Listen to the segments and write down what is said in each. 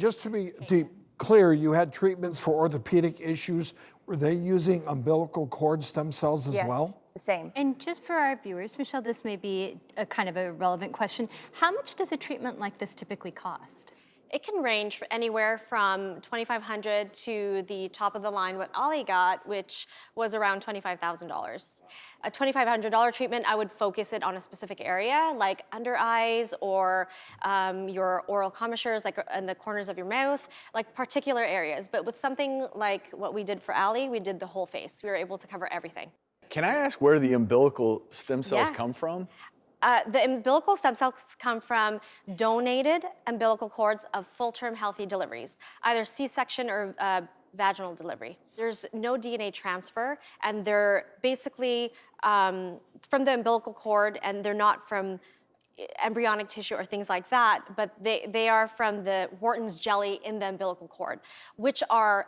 just to be clear, you had treatments for orthopedic issues. Were they using umbilical cord stem cells as well? The same. And just for our viewers, Michelle, this may be a kind of a relevant question. How much does a treatment like this typically cost? It can range anywhere from $2,500 to the top of the line what Ali got, which was around $25,000. A $2,500 treatment, I would focus it on a specific area, like under eyes or your oral commissures, like in the corners of your mouth, like particular areas. But with something like what we did for Ali, we did the whole face. We were able to cover everything. Can I ask where the umbilical stem cells come from? The umbilical stem cells come from donated umbilical cords of full-term healthy deliveries, either C-section or vaginal delivery. There's no DNA transfer, and they're basically from the umbilical cord, and they're not from embryonic tissue or things like that, but they are from the Wharton's jelly in the umbilical cord, which are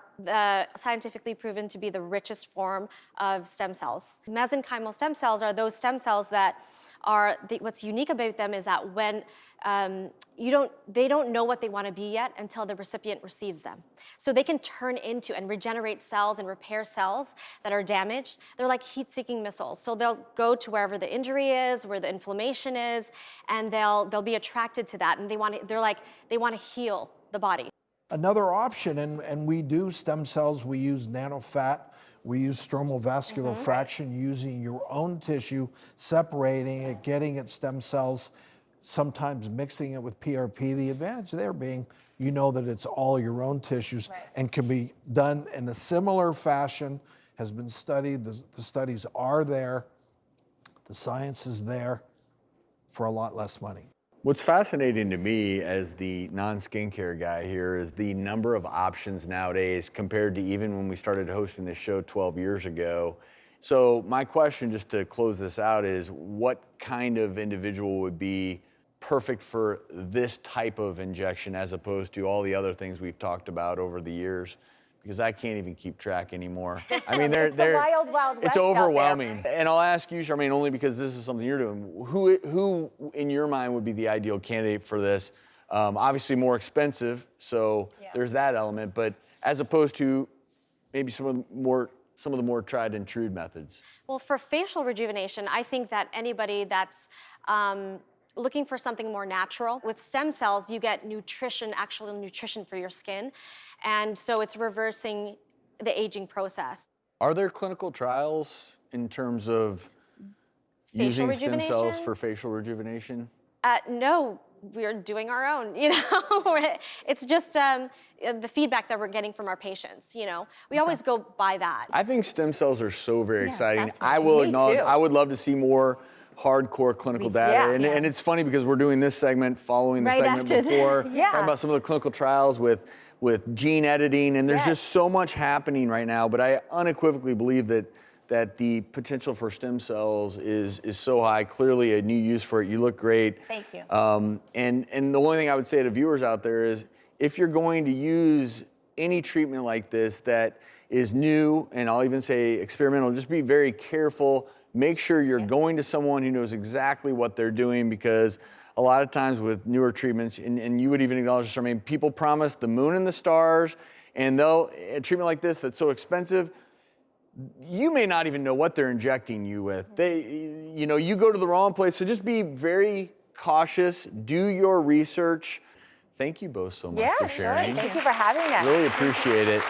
scientifically proven to be the richest form of stem cells. Mesenchymal stem cells are those stem cells that what's unique about them is that when they don't know what they want to be yet until the recipient receives them. So they can turn into and regenerate cells and repair cells that are damaged. They're like heat-seeking missiles. So they'll go to wherever the injury is, where the inflammation is, and they'll be attracted to that, and they want to heal the body. Another option, and we do stem cells, we use nanofat. We use stromal vascular fraction, using your own tissue, separating it, getting it stem cells, sometimes mixing it with PRP. The advantage there being, you know that it's all your own tissues and can be done in a similar fashion, has been studied. The studies are there. The science is there for a lot less money. What's fascinating to me as the non-skincare guy here is the number of options nowadays compared to even when we started hosting this show 12 years ago. So my question, just to close this out, is what kind of individual would be perfect for this type of injection as opposed to all the other things we've talked about over the years? Because I can't even keep track anymore. I mean, it's the wild, wild west. It's overwhelming. And I'll ask you, Charmaine, only because this is something you're doing. Who in your mind would be the ideal candidate for this? Obviously more expensive, so there's that element. But as opposed to maybe some of the more tried and true methods. Well, for facial rejuvenation, I think that anybody that's looking for something more natural. With stem cells, you get nutrition, actual nutrition for your skin. And so it's reversing the aging process. Are there clinical trials in terms of using stem cells for facial rejuvenation? No, we're doing our own, you know. It's just the feedback that we're getting from our patients, you know. We always go by that. I think stem cells are so very exciting. Fascinating. I will Me acknowledge, too. I would love to see more hardcore clinical data. And it's funny because we're doing this segment following the segment before, talking about some of the clinical trials with gene editing, and there's just so much happening right now. But I unequivocally believe that the potential for stem cells is so high. Clearly a new use for it. You look great. Thank you. And the only thing I would say to viewers out there is, if you're going to use any treatment like this that is new, and I'll even say experimental, just be very careful. Make sure you're going to someone who knows exactly what they're doing, because a lot of times with newer treatments, and you would even acknowledge this, I mean, people promise the moon and the stars, and a treatment like this that's so expensive, you may not even know what they're injecting you with. You go to the wrong place, so just be very cautious, do your research. Thank you both so much for sharing. Thank you for having us. Really appreciate it.